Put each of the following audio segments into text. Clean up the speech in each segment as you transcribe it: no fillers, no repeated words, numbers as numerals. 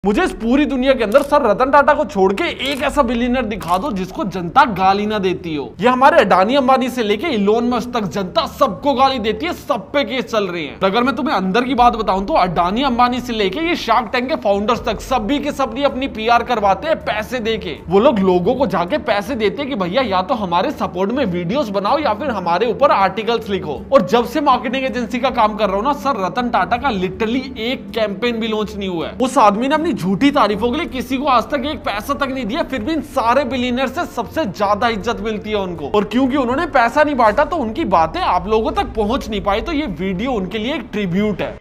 मुझे इस पूरी दुनिया के अंदर सर रतन टाटा को छोड़ के एक ऐसा बिलियनर दिखा दो जिसको जनता गाली ना देती हो। ये हमारे अडानी अंबानी से लेके इलोन मस्क तक जनता सबको गाली देती है, सब पे केस चल रहे हैं। अगर मैं तुम्हें अंदर की बात बताऊं तो अडानी अंबानी से लेके ये शार्क टैंक के फाउंडर्स तक सभी के सब अपनी पीआर करवाते हैं पैसे देके। वो लोग लोगों को जाके पैसे देते हैं कि भैया या तो हमारे सपोर्ट में वीडियोस बनाओ या फिर हमारे ऊपर आर्टिकल्स लिखो। और जब से मार्केटिंग एजेंसी का काम कर रहा हूं ना सर, रतन टाटा का लिटरली एक कैंपेन भी लॉन्च नहीं हुआ है। उस आदमी ने अपनी झूठी तारीफों के लिए किसी को आज तक एक पैसा तक नहीं दिया, फिर भी इन सारे बिलियनर से सबसे ज्यादा इज्जत मिलती है उनको। और क्योंकि उन्होंने पैसा नहीं बांटा तो उनकी बातें आप लोगों तक पहुंच नहीं पाई, तो ये वीडियो उनके लिए एक ट्रिब्यूट है।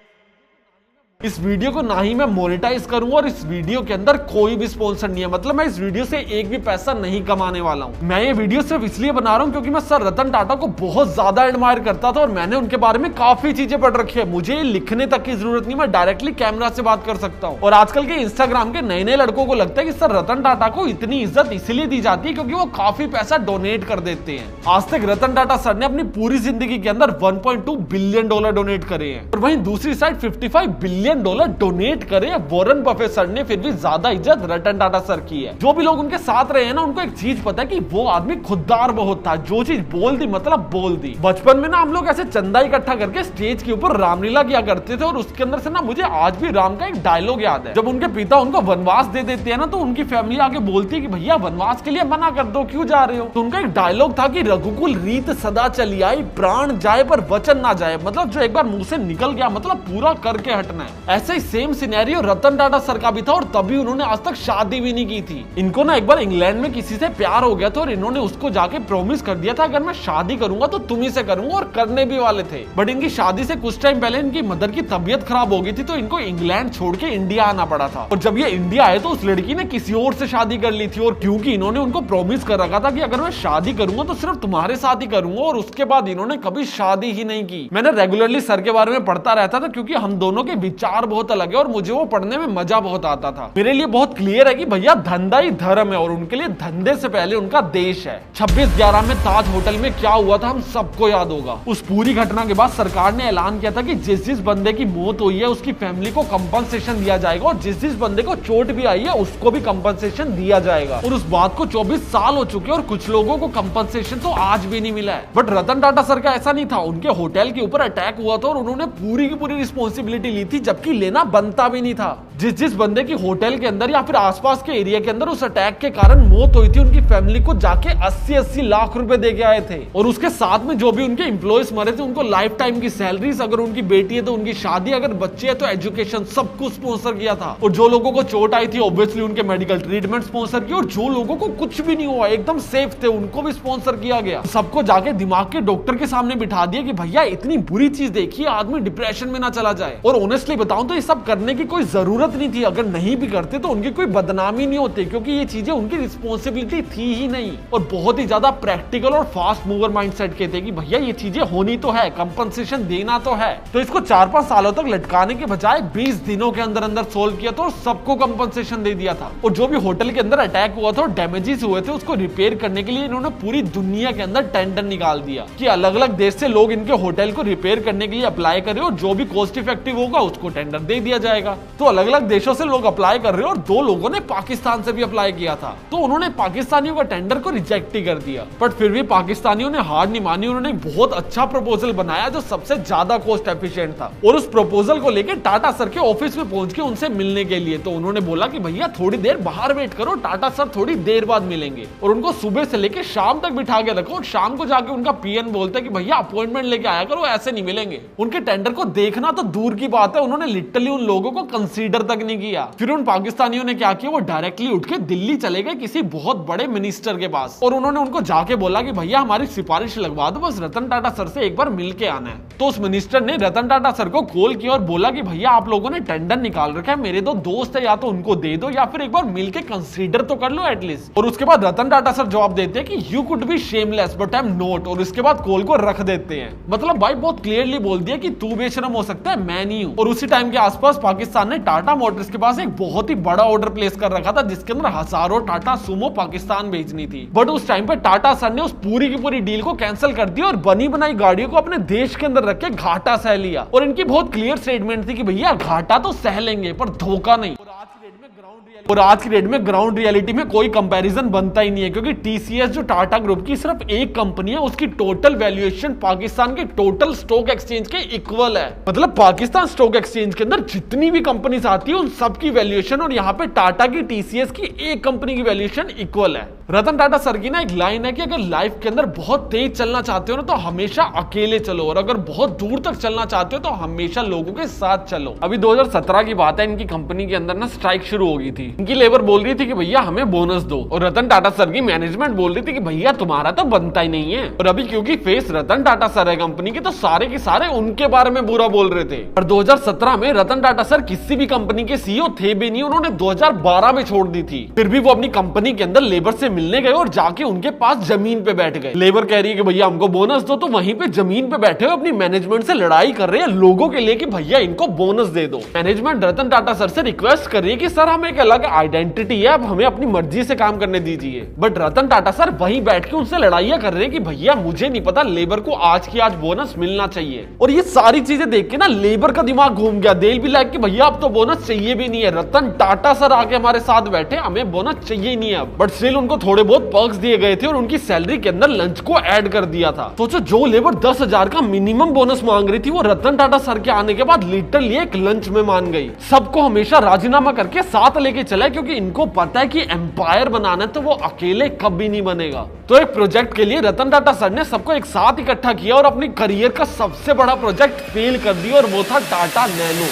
इस वीडियो को ना ही मैं मोनेटाइज करूंगा और इस वीडियो के अंदर कोई भी स्पॉन्सर नहीं है, मतलब मैं इस वीडियो से एक भी पैसा नहीं कमाने वाला हूं। मैं ये वीडियो सिर्फ इसलिए बना रहा हूं क्योंकि मैं सर रतन टाटा को बहुत ज्यादा एडमायर करता था और मैंने उनके बारे में काफी चीजें पढ़ रखी है। मुझे लिखने तक की जरूरत नहीं, मैं डायरेक्टली कैमरा से बात कर सकता हूं। और आजकल के इंस्टाग्राम के नए नए लड़कों को लगता है कि सर रतन टाटा को इतनी इज्जत इसलिए दी जाती है क्योंकि वो काफी पैसा डोनेट कर देते हैं। आज तक रतन टाटा सर ने अपनी पूरी जिंदगी के अंदर $1.2 बिलियन डोनेट करे हैं और वहीं दूसरी साइड $55 बिलियन डोनेट करे वॉरेन बफेट सर ने, फिर भी ज्यादा इज्जत रतन टाटा सर की है। जो भी लोग उनके साथ रहे हैं ना, उनको एक चीज पता है कि वो आदमी खुददार बहुत था, जो चीज बोल दी मतलब बोल दी। बचपन में ना हम लोग ऐसे चंदा इकट्ठा करके स्टेज के ऊपर रामलीला किया करते थे और उसके अंदर से ना मुझे आज भी राम का एक डायलॉग याद है। जब उनके पिता उनको वनवास दे देते हैं ना तो उनकी फैमिली आगे बोलती है कि भैया वनवास के लिए मना कर दो, क्यों जा रहे हो। तो उनका एक डायलॉग था कि रघुकुल रीत सदा चली आई, प्राण जाए पर वचन ना जाए, मतलब जो एक बार मुंह से निकल गया मतलब पूरा करके हटना है। ऐसे ही same scenario Ratan Tata sir का भी था और तभी उन्होंने आज तक शादी भी नहीं की थी। इनको ना एक बार इंग्लैंड में किसी से प्यार हो गया था और इन्होंने उसको जाके प्रॉमिस कर दिया था अगर मैं शादी करूंगा तो तुम्ही से करूंगा, और करने भी वाले थे। बट इनकी शादी से कुछ टाइम पहले इनकी मदर की तबीयत खराब हो गई थी तो इनको इंग्लैंड छोड़ के इंडिया आना पड़ा था। और जब ये इंडिया आए तो उस लड़की ने किसी और से शादी कर ली थी और क्योंकि इन्होंने उनको प्रॉमिस कर रखा था कि अगर मैं शादी करूंगा तो सिर्फ तुम्हारे साथ ही करूंगा, और उसके बाद इन्होंने कभी शादी ही नहीं की। मैंने रेगुलरली सर के बारे में पढ़ता रहता था क्योंकि हम दोनों के विचार बहुत अलग है और मुझे वो पढ़ने में मजा बहुत आता था। मेरे लिए बहुत क्लियर है कि भैया धंधा ही धर्म है और उनके लिए धंधे से पहले उनका देश है। 26/11 में ताज होटल में क्या हुआ था हम सबको याद होगा। उस पूरी घटना के बाद सरकार ने ऐलान किया था कि जिस जिस बंदे की मौत हुई है उसकी फैमिली को कंपनसेशन दिया जाएगा और जिस जिस बंदे को चोट भी आई है उसको भी कंपनसेशन दिया जाएगा। और उस बात को 24 साल हो चुके और कुछ लोगों को कंपनसेशन तो आज भी नहीं मिला है। बट रतन टाटा सर का ऐसा नहीं था, उनके होटल के ऊपर अटैक हुआ था और उन्होंने पूरी की पूरी रिस्पॉन्सिबिलिटी ली थी, जबकि लेना बनता भी नहीं था। जिस बंदे की होटल के अंदर या फिर आसपास के एरिया के अंदर उस अटैक के कारण मौत हुई थी उनकी फैमिली को जाके 80-80 लाख रुपए दे के आए थे। और उसके साथ में जो भी उनके एम्प्लॉयज मरे थे उनको लाइफ टाइम की सैलरीज, अगर उनकी बेटी है तो उनकी शादी, अगर बच्चे है तो एजुकेशन, सब कुछ स्पॉन्सर किया था। और जो लोगों को चोट आई थी ऑब्वियसली उनके मेडिकल ट्रीटमेंट स्पॉन्सर की, और जो लोगों को कुछ भी नहीं हुआ एकदम सेफ थे उनको भी स्पॉन्सर किया गया। सबको जाके दिमाग के डॉक्टर के सामने बिठा दिया कि भैया इतनी बुरी चीज देखिए, आदमी डिप्रेशन में ना चला जाए। और ऑनेस्टली बताऊं तो ये सब करने की कोई जरूरत नहीं थी, अगर नहीं भी करते तो उनकी कोई बदनामी नहीं होती क्योंकि ये चीजें उनकी रिस्पॉन्सिबिलिटी थी ही नहीं। और बहुत ही ज्यादा प्रैक्टिकल और फास्ट मूवर माइंडसेट के थे कि भैया ये चीजें होनी तो है, कंपनसेशन देना तो है। तो इसको 4-5 सालों तक लटकाने के बजाय 20 दिनों के अंदर अंदर सोल्व किया था और सबको कंपनसेशन दे दिया था। और जो भी होटल के अंदर अटैक हुआ था और डैमेजेस हुए थे उसको रिपेयर करने के लिए इन्होंने पूरी दुनिया के अंदर टेंडर निकाल दिया कि अलग अलग देश से लोग इनके होटल को रिपेयर करने के लिए अप्लाई करें और जो भी कॉस्ट इफेक्टिव होगा उसको टेंडर दे दिया जाएगा। तो अलग अलग देशों से लोग अप्लाई कर रहे हैं और 2 लोगों ने पाकिस्तान से भी अप्लाई किया था, तो उन्होंने पाकिस्तानियों का टेंडर को रिजेक्ट ही कर दिया। बट फिर भी पाकिस्तानियों ने हार नहीं मानी, उन्होंने एक बहुत अच्छा प्रपोजल बनाया जो सबसे ज्यादा कॉस्ट एफिशिएंट था। और उस प्रपोजल को लेकर टाटा सर के ऑफिस में पहुंच के उनसे मिलने के लिए, तो उन्होंने बोला कि भैया थोड़ी देर बाहर वेट करो, टाटा सर थोड़ी देर बाद मिलेंगे। और उनको सुबह से लेकर शाम तक बिठा के रखो और शाम को जाके उनका पीएन बोलता है कि भैया अपॉइंटमेंट लेके आया करो, ऐसे नहीं मिलेंगे। उनके टेंडर को देखना तो दूर की बात है, उन्होंने लिटरली उन लोगों को कंसीडर तक नहीं किया। फिर उन पाकिस्तानियों ने क्या किया, वो डायरेक्टली उठ के दिल्ली चले गए किसी बहुत बड़े मिनिस्टर के पास और उन्होंने उनको जाके बोला कि भैया हमारी सिफारिश लगवा दो, बस रतन टाटा सर से एक बार मिल के आना है। तो उस मिनिस्टर ने रतन टाटा सर को कॉल किया और बोला कि भैया आप लोगों ने टेंडर निकाल रखा है, मेरे 2 दोस्त है, या तो उनको दे दो या फिर एक बार मिल के कंसीडर तो कर लो एटलीस्ट। और उसके बाद रतन टाटा सर जवाब देते हैं कि you could be shameless but I am not, और उसके बाद कॉल को रख देते हैं। मतलब भाई बहुत क्लियरली बोल दिया कि तू बेशरम हो सकता है, मैं नहीं हूं। और उसी टाइम के आसपास पाकिस्तान ने टाटा मोटर्स के पास एक बहुत ही बड़ा ऑर्डर प्लेस कर रखा था जिसके अंदर हजारों टाटा सुमो पाकिस्तान भेजनी थी। बट उस टाइम पे टाटा सर ने उस पूरी की पूरी डील को कैंसिल कर दिया और बनी बनाई गाड़ियों को अपने देश के अंदर रख के घाटा सह लिया। और इनकी बहुत क्लियर स्टेटमेंट थी कि भैया घाटा तो सह लेंगे पर धोखा नहीं। और आज की डेट में और आज की डेट में ग्राउंड रियलिटी में कोई कंपैरिजन बनता ही नहीं है, क्योंकि टीसीएस जो टाटा ग्रुप की सिर्फ एक कंपनी है, उसकी टोटल वैल्यूएशन पाकिस्तान के टोटल स्टॉक एक्सचेंज के इक्वल है। मतलब पाकिस्तान स्टॉक एक्सचेंज के अंदर जितनी भी कंपनीज आती है उन सबकी वैल्यूएशन और यहाँ पे टाटा की टीसीएस की एक कंपनी की वैल्यूएशन इक्वल है। रतन टाटा सर की ना एक लाइन है कि अगर लाइफ के अंदर बहुत तेज चलना चाहते हो ना तो हमेशा अकेले चलो, और अगर बहुत दूर तक चलना चाहते हो तो हमेशा लोगों के साथ चलो। अभी 2017 की बात है, इनकी कंपनी के अंदर ना स्ट्राइक शुरू हो गई थी। इनकी लेबर बोल रही थी कि भैया हमें बोनस दो, और रतन टाटा सर की मैनेजमेंट बोल रही थी कि भैया तुम्हारा तो बनता ही नहीं है। और अभी क्योंकि फेस रतन टाटा सर है कंपनी के, तो सारे के सारे उनके बारे में बुरा बोल रहे थे। और 2017 में रतन टाटा सर किसी भी कंपनी के सीईओ थे भी नहीं, उन्होंने 2012 में छोड़ दी थी। फिर भी वो अपनी कंपनी के अंदर लेबर से मिलने गए और जाके उनके पास जमीन पे बैठ गए। लेबर कह रही है कि भैया हमको बोनस दो, तो वहीं पे जमीन पे बैठे हुए अपनी मैनेजमेंट से लड़ाई कर रहे हैं लोगों के लिए कि भैया इनको बोनस दे दो। मैनेजमेंट रतन टाटा सर से रिक्वेस्ट कर रही है कि सर हम एक अलग आइडेंटिटी है, अब हमें अपनी मर्जी से काम करने दीजिए। बट रतन टाटा सर वहीं बैठ के उनसे लड़ाइयां कर रहे हैं कि भैया मुझे नहीं पता, लेबर को आज की आज बोनस मिलना चाहिए। और ये सारी चीजें देख के ना लेबर का दिमाग घूम गया। दिल भी लाइक कि भैया अब तो बोनस चाहिए भी नहीं है, रतन टाटा सर आके हमारे साथ बैठे, हमें बोनस चाहिए ही नहीं है अब। बट स्टिल उनको थोड़े बहुत पर्क्स दिए गए थे और उनकी सैलरी के अंदर लंच को ऐड कर दिया था। सोचो जो लेबर 10,000 का मिनिमम बोनस मांग रही थी, वो रतन टाटा सर के आने के बाद लिटरली एक लंच में मान गई। सबको हमेशा राजीनामा करके साथ लेके चला, क्योंकि इनको पता है कि एम्पायर बनाना है तो वो अकेले कभी नहीं बनेगा। तो एक प्रोजेक्ट के लिए रतन टाटा सर ने सबको एक साथ इकट्ठा किया और अपनी करियर का सबसे बड़ा प्रोजेक्ट फेल कर दिया, और वो था टाटा नैनो।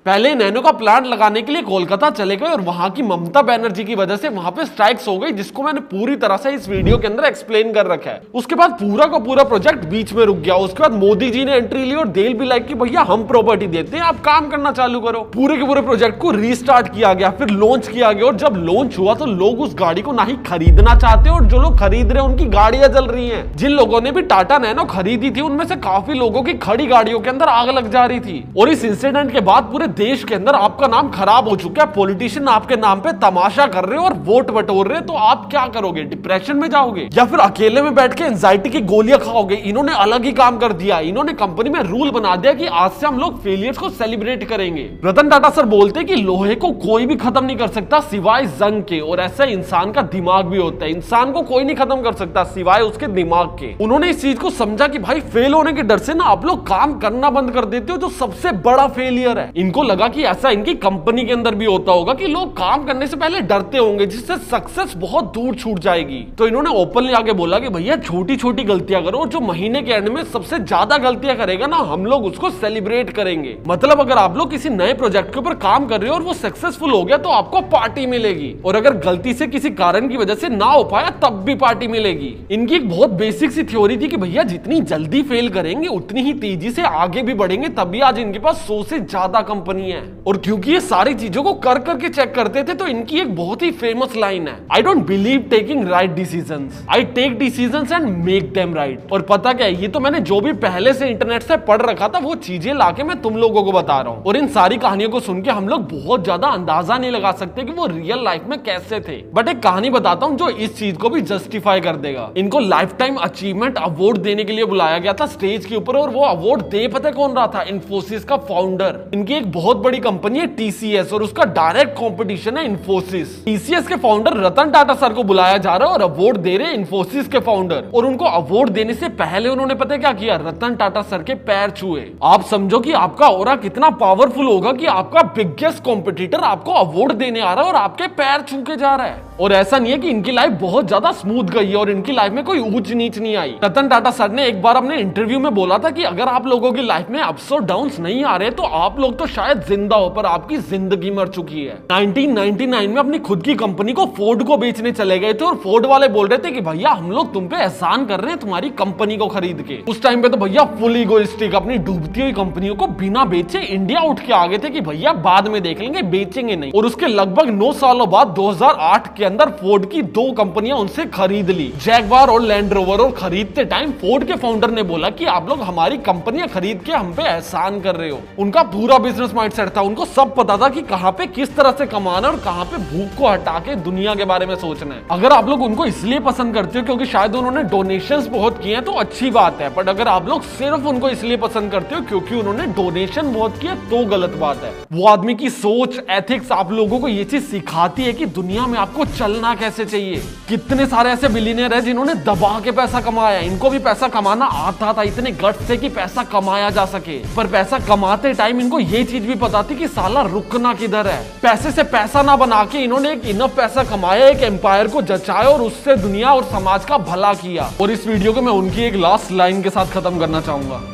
पहले नैनो का प्लांट लगाने के लिए कोलकाता चले गए और वहां की ममता बनर्जी की वजह से वहां पे स्ट्राइक्स हो गई, जिसको मैंने पूरी तरह से इस वीडियो के अंदर एक्सप्लेन कर रखा है। उसके बाद पूरा का पूरा प्रोजेक्ट बीच में रुक गया। उसके बाद मोदी जी ने एंट्री ली और देल भी लाइक कि भैया हम प्रॉपर्टी देते हैं, आप काम करना चालू करो। पूरे के पूरे प्रोजेक्ट को रीस्टार्ट किया गया, फिर लॉन्च किया गया, और जब लॉन्च हुआ तो लोग उस गाड़ी को ना ही खरीदना चाहते, और जो लोग खरीद रहे हैं उनकी गाड़ियां जल रही है। जिन लोगों ने भी टाटा नैनो खरीदी थी उनमें से काफी लोगों की खड़ी गाड़ियों के अंदर आग लग जा रही थी। और इस इंसिडेंट के बाद पूरे देश के अंदर आपका नाम खराब हो चुका है, पॉलिटिशियन आपके नाम पे तमाशा कर रहे हो और वोट बटोर रहे हैं, तो आप क्या करोगे? डिप्रेशन में जाओगे या फिर अकेले में बैठ के एंजाइटी की गोलियां खाओगे? इन्होंने अलग ही काम कर दिया। इन्होंने कंपनी में रूल बना दिया कि आज से हम लोग फेलियर्स को सेलिब्रेट करेंगे। रतन टाटा सर बोलते हैं कि लोहे को कोई भी खत्म नहीं कर सकता सिवाय जंग के, और ऐसा इंसान का दिमाग भी होता है। इंसान को कोई नहीं खत्म कर सकता सिवाय उसके दिमाग के। उन्होंने इस चीज को समझा कि भाई फेल होने के डर से ना आप लोग काम करना बंद कर देते हो, जो सबसे बड़ा फेलियर है। इनको लगा कि ऐसा इनकी कंपनी के अंदर भी होता होगा कि लोग काम करने से पहले डरते होंगे, जिससे सक्सेस बहुत दूर छूट जाएगी। तो इन्होंने ओपनली आके बोला कि भैया छोटी छोटी गलतियां करो, जो महीने के एंड में सबसे ज्यादा गलतियां करेगा ना हम लोग उसको सेलिब्रेट करेंगे। मतलब अगर आप लोग किसी नए प्रोजेक्ट के ऊपर काम कर रहे हो और वो सक्सेसफुल हो गया तो आपको पार्टी मिलेगी, और अगर गलती से किसी कारण की वजह से ना हो पाया तब भी पार्टी मिलेगी। इनकी एक बहुत बेसिक सी थ्योरी थी कि भैया जितनी जल्दी फेल करेंगे उतनी ही तेजी से आगे भी बढ़ेंगे, तभी आज इनके पास 100 से ज्यादा कंपनी है। और क्योंकि ये सारी चीजों को कर करके चेक करते थे, तो इनकी एक बहुत ही फेमस लाइन है, I don't believe taking right decisions, I take decisions and make them right. और पता क्या है, ये तो मैंने जो भी पहले से इंटरनेट से पढ़ रखा था वो चीजें लाके मैं तुम लोगों को बता रहा हूँ। और इन सारी कहानियों को सुन के हम लोग बहुत ज्यादा अंदाजा नहीं लगा सकते कि वो रियल लाइफ में कैसे थे, बट एक कहानी बताता हूँ जो इस चीज को भी जस्टिफाई कर देगा। इनको लाइफ टाइम अचीवमेंट अवार्ड देने के लिए बुलाया गया था स्टेज के ऊपर, और वो अवार्ड दे पता कौन रहा था? इन्फोसिस का फाउंडर। इनकी एक बहुत बड़ी कंपनी है टीसीएस, और उसका डायरेक्ट कंपटीशन है इन्फोसिस। टीसीएस के फाउंडर रतन टाटा सर को बुलाया जा रहा है और अवार्ड दे रहे इन्फोसिस के फाउंडर। और उनको अवार्ड देने से पहले उन्होंने पता क्या किया? रतन टाटा सर के पैर छुए। आप समझो कि आपका ऑरा कितना पावरफुल होगा कि आपका बिगेस्ट कॉम्पिटिटर आपको अवार्ड देने आ रहा है और आपके पैर छू के जा रहा है। और ऐसा नहीं है कि इनकी लाइफ बहुत ज्यादा स्मूथ गई है और इनकी लाइफ में कोई ऊंच नीच नहीं आई। रतन टाटा सर ने एक बार अपने इंटरव्यू में बोला था कि अगर आप लोगों की लाइफ में अप्स और डाउन्स नहीं आ रहे तो आप लोग तो शायद जिंदा हो, पर आपकी जिंदगी मर चुकी है। 1999 में अपनी खुद की कंपनी को फोर्ड को बेचने चले गए थे, और फोर्ड वाले बोल रहे थे कि भैया हम लोग तुम पे एहसान कर रहे हैं तुम्हारी कंपनी को खरीद के। उस टाइम पे तो भैया फुल इगोइस्टिक अपनी डूबती हुई कंपनियों को बिना बेचे इंडिया उठ के आ गए थे कि भैया बाद में देख लेंगे, बेचेंगे नहीं। और उसके लगभग 9 सालों बाद 2008 के अंदर फोर्ड की 2 कंपनियां उनसे खरीद ली, जैगवार और लैंड रोवर। और खरीदते टाइम फोर्ड के फाउंडर ने बोला कि आप लोग हमारी कंपनियां खरीद के हम पे एहसान कर रहे हो। उनका पूरा बिजनेस बिजनेस माइंडसेट था, उनको सब पता था कि कहां पे किस तरह से कमाना और कहां पे भूख को हटा के दुनिया के बारे में सोचना है। अगर आप लोग उनको इसलिए पसंद करते हो क्योंकि शायद उन्होंने डोनेशंस बहुत किए हैं तो अच्छी बात है, बट अगर आप लोग सिर्फ उनको इसलिए पसंद करते हो क्योंकि उन्होंने डोनेशन बहुत किए तो गलत बात है। वो आदमी की सोच, एथिक्स आप लोगों को ये चीज सिखाती है कि दुनिया में आपको चलना कैसे चाहिए। कितने सारे ऐसे बिलियनियर हैं जिन्होंने दबा के पैसा कमाया, इनको भी पैसा कमाना आता था, इतने गट्स से कि पैसा कमाया जा सके, पर पैसा कमाते टाइम इनको ये चीज भी पता थी कि साला रुकना किधर है। पैसे से पैसा ना बना के इन्होंने एक इनफ पैसा कमाया, एक एम्पायर को जचाया और उससे दुनिया और समाज का भला किया। और इस वीडियो को मैं उनकी एक लास्ट लाइन के साथ खत्म करना चाहूंगा।